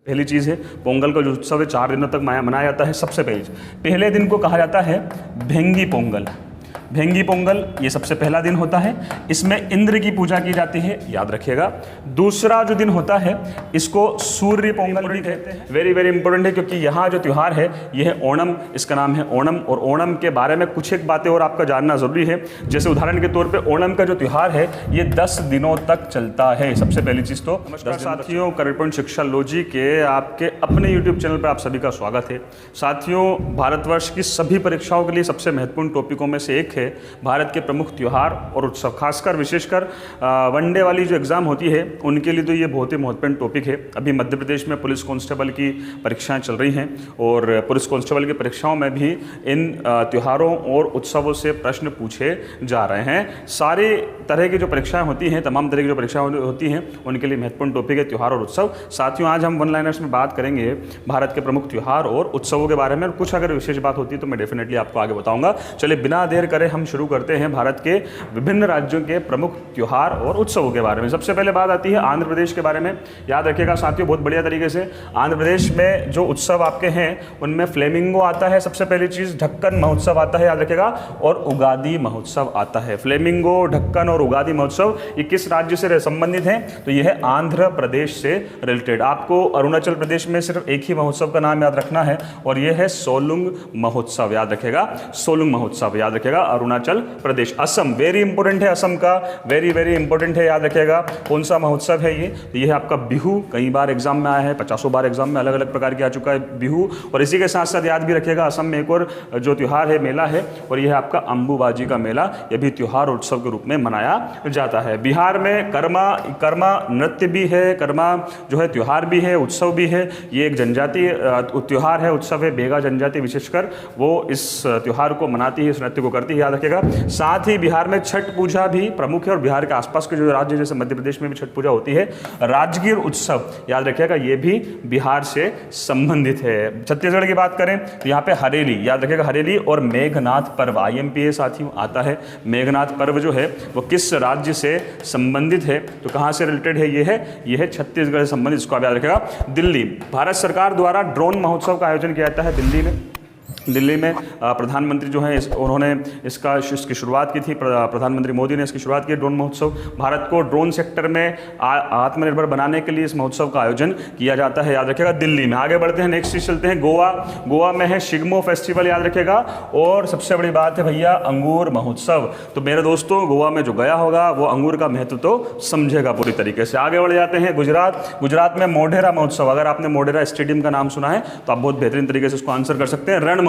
पहली चीज़ है पोंगल का जो उत्सव है 4 दिनों तक मनाया जाता है। सबसे पहले दिन को कहा जाता है भेंगी पोंगल। भेंगी पोंगल ये सबसे पहला दिन होता है, इसमें इंद्र की पूजा की जाती है, याद रखिएगा। दूसरा जो दिन होता है इसको सूर्य पोंगल भी कहते हैं। वेरी वेरी इंपॉर्टेंट है क्योंकि यहाँ जो त्यौहार है ये है ओणम, इसका नाम है ओणम। और ओणम के बारे में कुछ एक बातें और आपका जानना जरूरी है। जैसे उदाहरण के तौर पर ओणम का जो त्यौहार है ये 10 दिनों तक चलता है। सबसे पहली चीज़ तो नमस्कार साथियों, करेक्ट पॉइंट शिक्षा लॉजी के आपके अपने यूट्यूब चैनल पर आप सभी का स्वागत है। साथियों, भारतवर्ष की सभी परीक्षाओं के लिए सबसे महत्वपूर्ण टॉपिकों में से एक है भारत के प्रमुख त्यौहार और उत्सव। खासकर विशेषकर वनडे वाली जो एग्ज़ाम होती है उनके लिए तो ये बहुत ही महत्वपूर्ण टॉपिक है। अभी मध्य प्रदेश में पुलिस कांस्टेबल की परीक्षाएं चल रही हैं और पुलिस कांस्टेबल की परीक्षाओं में भी इन त्योहारों और उत्सवों से प्रश्न पूछे जा रहे हैं। सारी तरह की जो परीक्षाएं होती हैं, तमाम तरह की जो परीक्षाएं होती हैं उनके लिए महत्वपूर्ण टॉपिक है त्यौहार और उत्सव। साथियों, आज हम वन लाइनर्स में बात करेंगे भारत के प्रमुख त्यौहार और उत्सवों के बारे में। कुछ अगर विशेष बात होती है तो मैं डेफिनेटली आपको आगे बताऊंगा। चलिए बिना देर करे हम शुरू करते हैं भारत के विभिन्न राज्यों के प्रमुख त्योहार और उत्सवों के बारे में। सबसे पहले बात आती है आंध्र प्रदेश के बारे में। याद रखिएगा साथियों बहुत बढ़िया तरीके से, आंध्र प्रदेश में जो उत्सव आपके हैं उनमें फ्लेमिंगो आता है, सबसे पहली चीज ढक्कन महोत्सव आता है, याद रखिएगा, और उगादी महोत्सव आता है। फ्लेमिंगो, ढक्कन और उगादी महोत्सव ये किस राज्य से संबंधित हैं? तो यह है आंध्र प्रदेश से रिलेटेड। आपको अरुणाचल प्रदेश में सिर्फ एक ही महोत्सव का नाम याद रखना है और यह है सोलुंग महोत्सव। याद रखिएगा, सोलुंग महोत्सव याद रखिएगा, अरुणाचल प्रदेश। असम वेरी इंपॉर्टेंट है, असम का वेरी वेरी इंपॉर्टेंट है, याद रखिएगा। कौन सा महोत्सव है ये? तो ये है आपका बिहू। कई बार एग्जाम में आया है, 50 बार एग्जाम में अलग अलग प्रकार के आ चुका है बिहू। और इसी के साथ साथ याद भी रखिएगा असम में एक और जो त्यौहार है, मेला है, और यह है आपका अंबुबाजी का मेला। यह भी त्यौहार और उत्सव के रूप में मनाया जाता है। बिहार में कर्मा नृत्य भी है, कर्मा जो है त्यौहार भी है, उत्सव भी है। ये एक जनजातीय त्यौहार है, उत्सव है। बेगा जनजाति विशेषकर वो इस त्यौहार को मनाती है, इस नृत्य को करती है, याद रखिएगा। साथ ही बिहार में छठ पूजा भी प्रमुख है और बिहार के आसपास के जो राज्य जैसे मध्य प्रदेश में भी छठ पूजा होती है। राजगीर उत्सव याद रखिएगा, ये भी बिहार से संबंधित है। छत्तीसगढ़ की बात करें तो यहाँ पे हरेली, याद रखिएगा, हरेली और मेघनाथ पर्व IMPA साथियों आता है। मेघनाथ पर्व जो है वो किस राज्य से संबंधित है? तो कहाँ से रिलेटेड है? ये है छत्तीसगढ़ से संबंधित, इसको आप याद रखिएगा। दिल्ली, भारत सरकार द्वारा ड्रोन महोत्सव का आयोजन किया जाता है दिल्ली में। प्रधानमंत्री जो है उन्होंने इसकी शुरुआत की थी, प्रधानमंत्री मोदी ने इसकी शुरुआत की। ड्रोन महोत्सव, भारत को ड्रोन सेक्टर में आत्मनिर्भर बनाने के लिए इस महोत्सव का आयोजन किया जाता है, याद रखिएगा, दिल्ली में। आगे बढ़ते हैं, नेक्स्ट चीज चलते हैं गोवा में है शिग्मो फेस्टिवल, याद रखिएगा। और सबसे बड़ी बात है भैया अंगूर महोत्सव। तो मेरे दोस्तों गोवा में जो गया होगा वो अंगूर का महत्व तो समझेगा पूरी तरीके से। आगे बढ़ जाते हैं गुजरात में मोढेरा महोत्सव। अगर आपने मोढेरा स्टेडियम का नाम सुना है तो आप बहुत बेहतरीन तरीके से उसको आंसर कर सकते हैं। रण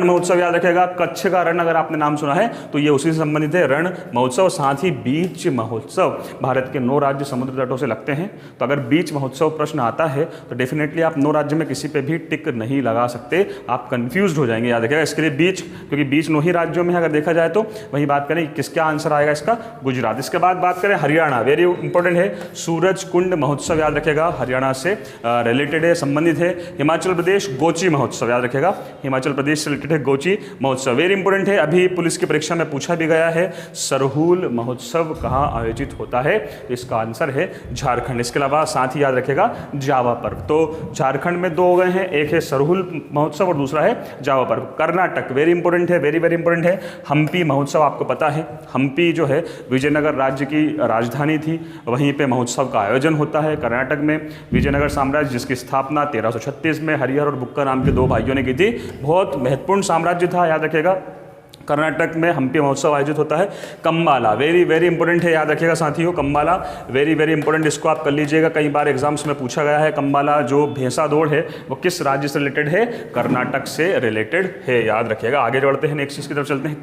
महोत्सव याद रखिएगा, कच्छ का रण अगर आपने नाम सुना है तो ये उसी से संबंधित है, रण महोत्सव। साथ ही बीच महोत्सव, भारत के 9 राज्य समुद्र तटों से लगते हैं, तो अगर बीच महोत्सव प्रश्न आता है तो डेफिनेटली आप 9 राज्य में किसी पे भी टिक नहीं लगा सकते, आप कंफ्यूज हो जाएंगे, याद रखिएगा। इसके लिए बीच, क्योंकि बीच 9 ही राज्यों में है अगर देखा जाए तो। वही बात करें किसका आंसर आएगा इसका? गुजरात। इसके बाद बात करें हरियाणा, वेरी इंपॉर्टेंट है, सूरज कुंड महोत्सव, याद रखिएगा, हरियाणा से रिलेटेड है, संबंधित है। हिमाचल प्रदेश गोची महोत्सव, याद रखिएगा, हिमाचल प्रदेश से रिलेटेड है गोची महोत्सव, वेरी इंपॉर्टेंट है। अभी पुलिस की परीक्षा में पूछा भी गया है, सरहुल महोत्सव कहाँ आयोजित होता है? तो इसका आंसर है झारखंड। इसके अलावा साथ ही याद रखिएगा जावा पर्व। तो झारखंड में 2 हो गए हैं, एक है सरहुल महोत्सव और दूसरा है जावा पर्व। कर्नाटक वेरी इंपॉर्टेंट है, वेरी वेरी इंपॉर्टेंट है, हम्पी महोत्सव। आपको पता है हम्पी जो है विजयनगर राज्य की राजधानी थी, वहीं पे महोत्सव का आयोजन होता है कर्नाटक में। विजयनगर साम्राज्य जिसकी स्थापना 1336 में हरिहर और बुक्का नाम के 2 भाइयों ने की थी, बहुत महत्वपूर्ण साम्राज्य था, याद रखिएगा। कर्नाटक में हम्पी महोत्सव आयोजित होता है। कंबाला वेरी वेरी इंपॉर्टेंट है, याद रखिएगा साथियों, कंबाला वेरी वेरी इंपॉर्टेंट, इसको आप कर लीजिएगा, कई बार एग्जाम्स में पूछा गया है। कंबाला जो भैंसा दौड़ है वो किस राज्य से रिलेटेड है? कर्नाटक से रिलेटेड है, याद रखिएगा। आगे बढ़ते हैं, नेक्स्ट चीज की तरफ चलते हैं।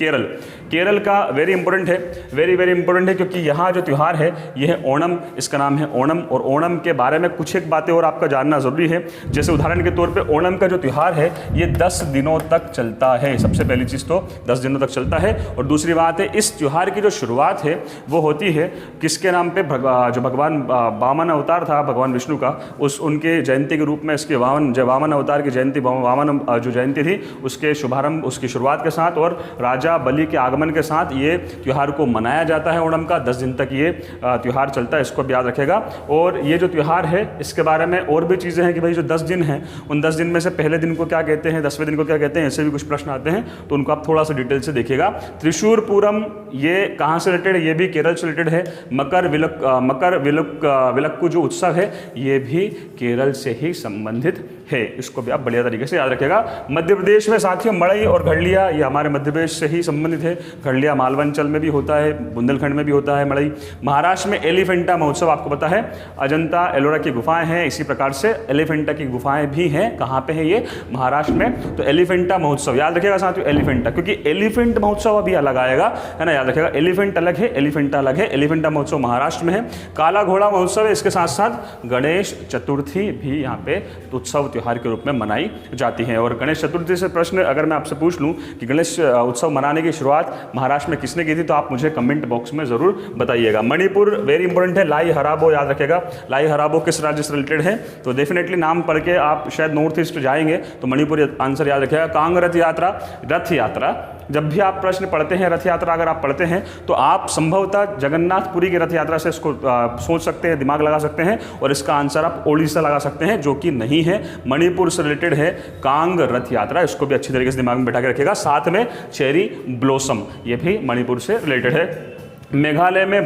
केरल का वेरी इंपॉर्टेंट है, वेरी वेरी इंपॉर्टेंट है, क्योंकि यहाँ जो त्यौहार है ये है ओणम, इसका नाम है ओणम। और ओणम के बारे में कुछ एक बातें और आपका जानना जरूरी है। जैसे उदाहरण के तौर पर ओणम का जो त्यौहार है ये 10 दिनों तक चलता है। सबसे पहली चीज तो 10 दिन दिनों तक चलता है। और दूसरी बात है, इस त्यौहार की जो शुरुआत है वो होती है किसके नाम पे, जो भगवान वामन अवतार था भगवान विष्णु का, उनके जयंती के रूप में इसके वामन अवतार की जयंती, वामन जो जयंती थी उसके शुभारंभ, उसकी शुरुआत के साथ और राजा बलि के आगमन के साथ ये त्यौहार को मनाया जाता है। ओणम का 10 दिन तक ये त्यौहार चलता है, इसको भी याद रखेगा। और ये जो त्यौहार है इसके बारे में और भी चीज़ें हैं कि भाई जो 10 दिन हैं उन 10 दिन में से पहले दिन को क्या कहते हैं, 10वें दिन को क्या कहते हैं, ऐसे भी कुछ प्रश्न आते हैं, तो उनको आप थोड़ा सा डिटेल से देखिएगा। त्रिशूर पूरम ये कहाँ से रिलेटेड है, ये भी केरल से रिलेटेड है। मकर विलक्कु जो उत्सव है ये भी केरल से ही संबंधित है, इसको भी आप बढ़िया तरीके से याद रखेगा। मध्य प्रदेश में साथियों मड़ई और घड़लिया ये हमारे मध्य प्रदेश से ही संबंधित है। घड़लिया मालवांचल में भी होता है, बुंदेलखंड में भी होता है मड़ई। महाराष्ट्र में एलिफेंटा महोत्सव आपको पता है, अजंता एलोरा की गुफाएं हैं, इसी प्रकार से एलिफेंटा की गुफाएं भी हैं। कहाँ पे है ये, महाराष्ट्र में। तो एलिफेंटा महोत्सव याद रखेगा साथियों, एलिफेंटा, क्योंकि एलिफेंट महोत्सव अभी अलग आएगा, है ना, याद रखेगा। एलिफेंट अलग है, एलिफेंटा अलग है। एलिफेंटा महोत्सव महाराष्ट्र में है। काला घोड़ा महोत्सव है, इसके साथ साथ गणेश चतुर्थी भी यहाँ पे उत्सव त्योहार के रूप में मनाई जाती है। और गणेश चतुर्थी से प्रश्न अगर मैं आपसे पूछ लूं कि गणेश उत्सव मनाने की शुरुआत महाराष्ट्र में किसने की थी, तो आप मुझे कमेंट बॉक्स में जरूर बताइएगा। मणिपुर वेरी इंपॉर्टेंट है, लाई हराबो याद रखेगा। लाई हराबो किस राज्य से रिलेटेड है, तो डेफिनेटली नाम पढ़ के आप शायद नॉर्थ ईस्ट जाएंगे तो मणिपुर आंसर याद रखेगा। कांग रथ यात्रा, रथ यात्रा, जब भी आप प्रश्न पढ़ते हैं रथ यात्रा अगर आप पढ़ते हैं तो आप संभवतः जगन्नाथपुरी की रथ यात्रा से इसको सोच सकते हैं, दिमाग लगा सकते हैं, और इसका आंसर आप ओडिशा लगा सकते हैं, जो कि नहीं है, मणिपुर से रिलेटेड है कांग रथ यात्रा, इसको भी अच्छी तरीके से दिमाग में बैठा के रखिएगा। साथ में चेरी ब्लॉसम, ये भी मणिपुर से रिलेटेड है। मेघालय में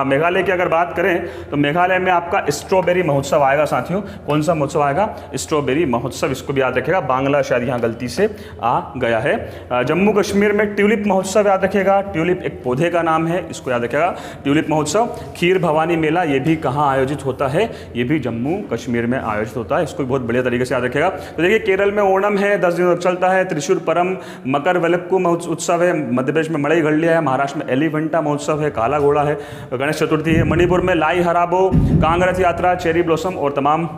मेघालय की अगर बात करें तो मेघालय में आपका स्ट्रॉबेरी महोत्सव आएगा साथियों। कौन सा महोत्सव आएगा, स्ट्रॉबेरी महोत्सव, इसको भी याद रखिएगा। बांग्ला शायद यहाँ गलती से आ गया है। जम्मू कश्मीर में ट्यूलिप महोत्सव याद रखिएगा, ट्यूलिप एक पौधे का नाम है, इसको याद रखिएगा, ट्यूलिप महोत्सव। खीर भवानी मेला ये भी कहाँ आयोजित होता है, ये भी जम्मू कश्मीर में आयोजित होता है, इसको भी बहुत बढ़िया तरीके से याद रखिएगा। तो देखिए केरल में ओणम है, 10 दिनों तक चलता है। त्रिशूर परम मकर विलक्कु उत्सव है, मध्य प्रदेश में मड़ई घड़लिया है, महाराष्ट्र में एलिफेंटा महोत्सव है, काला घोड़ा है, गणेश चतुर्थी है। मणिपुर में लाई हराबो, कांग रथ यात्रा, चेरी ब्लॉसम और तमाम।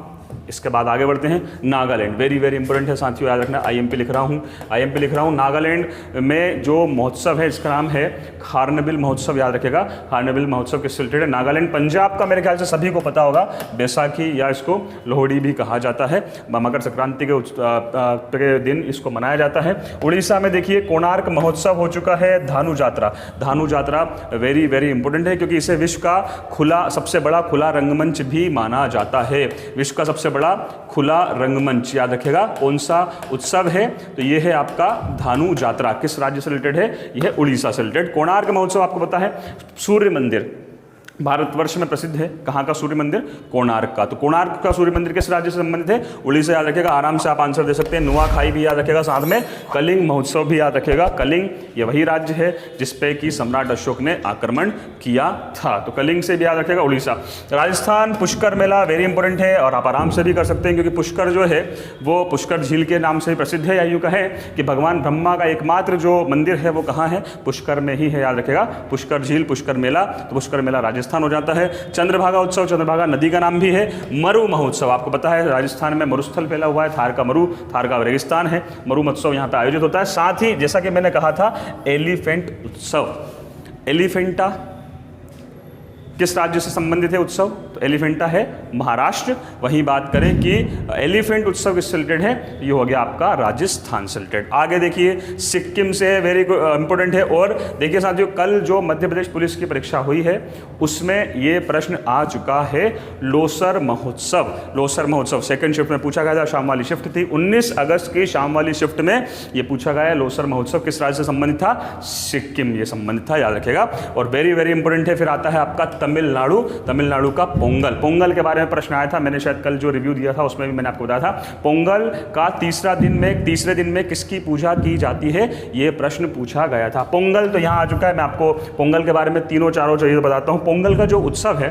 इसके बाद आगे बढ़ते हैं, नागालैंड वेरी वेरी इंपॉर्टेंट है साथियों, याद रखना। आईएमपी लिख रहा हूँ। नागालैंड में जो महोत्सव है इसका नाम है हार्नबिल महोत्सव, याद रखेगा। हार्नबिल महोत्सव किससे रिलेटेड है, नागालैंड। पंजाब का मेरे ख्याल से सभी को पता होगा, बैसाखी या इसको लोहड़ी भी कहा जाता है, मकर संक्रांति के दिन इसको मनाया जाता है। उड़ीसा में देखिए कोणार्क महोत्सव हो चुका है। धानु यात्रा वेरी वेरी इंपॉर्टेंट है, क्योंकि इसे विश्व का सबसे बड़ा खुला रंगमंच भी माना जाता है। विश्व का सबसे बड़ा खुला रंगमंच, याद रखेगा। कौन सा उत्सव है, तो ये है आपका धानु यात्रा। किस राज्य से रिलेटेड है, यह है उड़ीसा से रिलेटेड। कोणार्क महोत्सव आपको पता है, सूर्य मंदिर भारतवर्ष में प्रसिद्ध है, कहाँ का सूर्य मंदिर, कोणार्क का। तो कोणार्क का सूर्य मंदिर किस राज्य से संबंधित है, उड़ीसा, याद रखेगा। आराम से आप आंसर दे सकते हैं। नुआखाई भी याद रखेगा, साथ में कलिंग महोत्सव भी याद रखेगा। कलिंग ये वही राज्य है जिसपे कि सम्राट अशोक ने आक्रमण किया था, तो कलिंग से भी याद रखेगा उड़ीसा। राजस्थान पुष्कर मेला वेरी इंपॉर्टेंट है, और आप आराम से भी कर सकते हैं, क्योंकि पुष्कर जो है वो पुष्कर झील के नाम से ही प्रसिद्ध है, या यूँ कहें कि भगवान ब्रह्मा का एकमात्र जो मंदिर है वो कहाँ है, पुष्कर में ही है, याद रखेगा। पुष्कर झील, पुष्कर मेला, तो पुष्कर मेला राजस्थान हो जाता है। चंद्रभागा उत्सव, चंद्रभागा नदी का नाम भी है। मरु महोत्सव आपको पता है, राजस्थान में मरुस्थल फैला हुआ है, थार का मरु, थार का रेगिस्तान है, मरु महोत्सव यहाँ पे आयोजित होता है। साथ ही जैसा कि मैंने कहा था एलिफेंट उत्सव, एलिफेंटा किस राज्य से संबंधित है उत्सव, तो एलिफेंटा है महाराष्ट्र। वहीं बात करें कि एलिफेंट उत्सव किससे रिलेटेड है, ये हो गया आपका राजस्थान से रिलेटेड। आगे देखिए सिक्किम से वेरी इंपॉर्टेंट है। और देखिए साथियों कल जो मध्य प्रदेश पुलिस की परीक्षा हुई है उसमें ये प्रश्न आ चुका है, लोसर महोत्सव। लोसर महोत्सव सेकंड शिफ्ट में पूछा गया था, शाम वाली शिफ्ट थी, 19 अगस्त की शाम वाली शिफ्ट में ये पूछा गया है, लोसर महोत्सव किस राज्य से संबंधित था, सिक्किम ये संबंधित था, याद रखेगा। और वेरी वेरी इंपॉर्टेंट है, फिर आता है आपका तमिलनाडु का पोंगल के बारे में प्रश्न आया था, मैंने शायद कल जो रिव्यू दिया था उसमें भी मैंने आपको बताया था। पोंगल का तीसरे दिन में किसकी पूजा की जाती है, ये प्रश्न पूछा गया था। पोंगल तो यहाँ आ चुका है, मैं आपको पोंगल के बारे में तीनों चारों चीज़ें बताता हूँ। पोंगल का जो उत्सव है,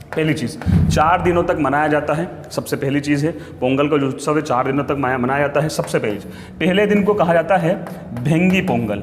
पहली चीज़ 4 दिनों तक मनाया जाता है, सबसे पहली चीज़ है पोंगल का जो उत्सव है 4 दिनों तक मनाया जाता है। सबसे पहले दिन को कहा जाता है भेंगी पोंगल।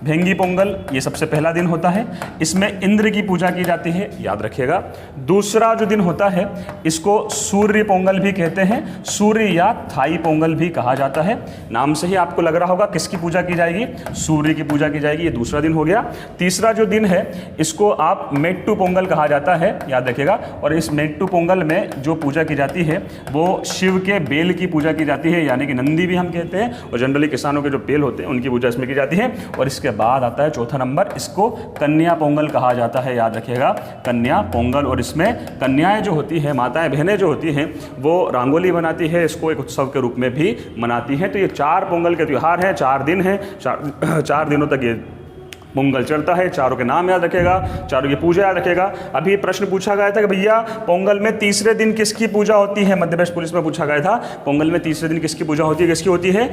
भेंगी पोंगल ये सबसे पहला दिन होता है, इसमें इंद्र की पूजा की जाती है, याद रखिएगा। दूसरा जो दिन होता है इसको सूर्य पोंगल भी कहते हैं, सूर्य या थाई पोंगल भी कहा जाता है। नाम से ही आपको लग रहा होगा किसकी पूजा की जाएगी, सूर्य की पूजा की जाएगी, ये दूसरा दिन हो गया। तीसरा जो दिन है इसको आप मेट्टू पोंगल कहा जाता है, याद रखिएगा। और इस मेट्टू पोंगल में जो पूजा की जाती है वो शिव के बेल की पूजा की जाती है, यानी कि नंदी भी हम कहते हैं, और जनरली किसानों के जो बेल होते हैं उनकी पूजा इसमें की जाती है। और इसके बाद आता है चौथा नंबर, इसको कन्या पोंगल कहा जाता है, याद रखिएगा, कन्या पोंगल। और इसमें कन्याएं जो होती हैं, माताएं बहनें जो होती हैं, वो रंगोली बनाती है, इसको एक उत्सव के रूप में भी मनाती हैं। तो ये 4 पोंगल के त्यौहार हैं, 4 दिन हैं, 4 दिनों तक ये पोंगल चलता है। चारों के नाम याद रखेगा, चारों की पूजा याद रखेगा। अभी प्रश्न पूछा गया था कि भैया पोंगल में तीसरे दिन किसकी पूजा होती है, मध्य प्रदेश पुलिस में पूछा गया था, पोंगल में तीसरे दिन किसकी पूजा होती है, किसकी होती है,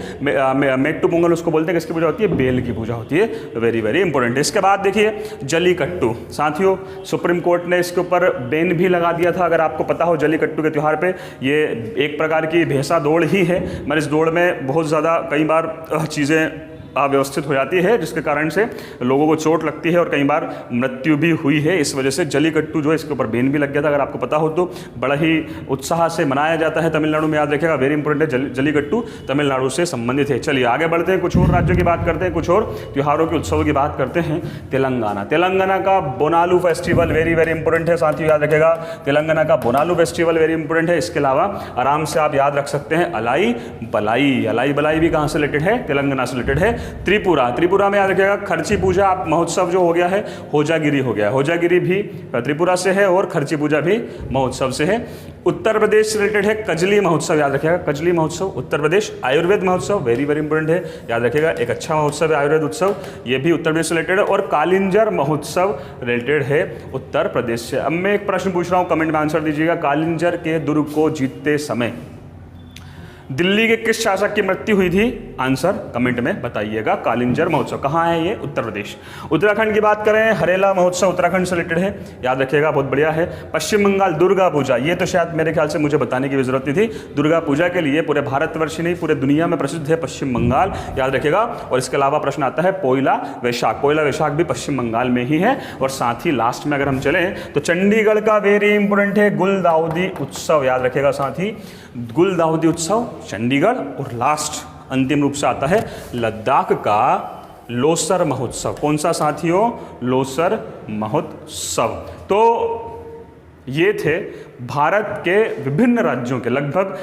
मेट्टू पोंगल उसको बोलते हैं, किसकी पूजा होती है, बेल की पूजा होती है। वेरी वेरी इंपॉर्टेंट है। इसके बाद देखिए जलीकट्टू, साथियों सुप्रीम कोर्ट ने इसके ऊपर बैन भी लगा दिया था, अगर आपको पता हो। जलीकट्टू के त्यौहार पे ये एक प्रकार की भैंसा दौड़ ही है, मगर इस दौड़ में बहुत ज़्यादा कई बार चीज़ें अव्यवस्थित हो जाती है, जिसके कारण से लोगों को चोट लगती है और कई बार मृत्यु भी हुई है। इस वजह से जलीकट्टू जो है इसके ऊपर बैन भी लग गया था, अगर आपको पता हो तो। बड़ा ही उत्साह से मनाया जाता है तमिलनाडु में, याद रखिएगा, वेरी इंपॉर्टेंट है। जलीकट्टू तमिलनाडु से संबंधित है। चलिए आगे बढ़ते हैं, कुछ और राज्यों की बात करते हैं, कुछ और त्योहारों के उत्सवों की बात करते हैं। तेलंगाना, तेलंगाना का Bonalu festival very very important है साथियों, याद रखेगा, तेलंगाना का बोनालू फेस्टिवल वेरी इंपॉर्टेंट है। इसके अलावा आराम से आप याद रख सकते हैं अलाई बलाई, अलाई बलाई भी कहाँ से रिलेटेड है, तेलंगाना से रिलेटेड है। त्रिपुरा, त्रिपुरा में याद रखिएगा खर्ची पूजा महोत्सव जो हो गया है, होजागिरी हो गया, होजागिरी भी त्रिपुरा से है और खर्ची पूजा भी महोत्सव से है। उत्तर प्रदेश से रिलेटेड है कजली महोत्सव, याद रखिएगा, कजली महोत्सव उत्तर प्रदेश। आयुर्वेद महोत्सव वेरी वेरी इंपॉर्टेंट है, याद रखिएगा, एक अच्छा महोत्सव है आयुर्वेद उत्सव, ये भी उत्तर प्रदेश से रिलेटेड है। और कालिंजर महोत्सव रिलेटेड है उत्तर प्रदेश से। अब मैं एक प्रश्न पूछ रहा हूँ, कमेंट में आंसर दीजिएगा। कालिंजर के दुर्ग को जीतते समय दिल्ली के किस शासक की मृत्यु हुई थी, आंसर कमेंट में बताइएगा। कालिंजर महोत्सव कहाँ है, ये उत्तर प्रदेश। उत्तराखंड की बात करें, हरेला महोत्सव उत्तराखंड से रिलेटेड है, याद रखिएगा, बहुत बढ़िया है। पश्चिम बंगाल दुर्गा पूजा, ये तो शायद मेरे ख्याल से मुझे बताने की भी जरूरत नहीं थी, दुर्गा पूजा के लिए पूरे भारतवर्ष नहीं पूरे दुनिया में प्रसिद्ध है पश्चिम बंगाल, याद रखिएगा। और इसके अलावा प्रश्न आता है पोइला वैशाख, पोइला वैशाख भी पश्चिम बंगाल में ही है। और साथ ही लास्ट में अगर हम चलें तो चंडीगढ़ का वेरी इंपॉर्टेंट है गुलदाउदी उत्सव, याद रखिएगा साथी, गुलदाउदी उत्सव चंडीगढ़। और लास्ट अंतिम रूप से आता है लद्दाख का लोसर महोत्सव, कौन सा साथियों, लोसर महोत्सव। तो ये थे भारत के विभिन्न राज्यों के लगभग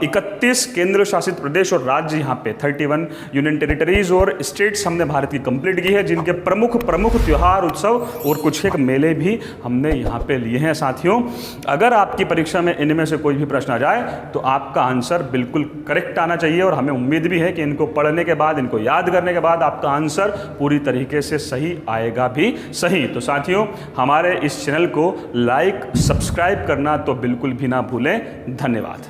31 केंद्र शासित प्रदेश और राज्य, यहाँ पे 31 यूनियन टेरिटरीज और स्टेट्स हमने भारत की कंप्लीट की है, जिनके प्रमुख प्रमुख त्योहार, उत्सव और कुछ एक मेले भी हमने यहाँ पे लिए हैं साथियों। अगर आपकी परीक्षा में इनमें से कोई भी प्रश्न आ जाए तो आपका आंसर बिल्कुल करेक्ट आना चाहिए, और हमें उम्मीद भी है कि इनको पढ़ने के बाद, इनको याद करने के बाद आपका आंसर पूरी तरीके से सही आएगा भी सही। तो साथियों हमारे इस चैनल को लाइक सब्सक्राइब करना तो बिल्कुल भी ना भूलें। धन्यवाद।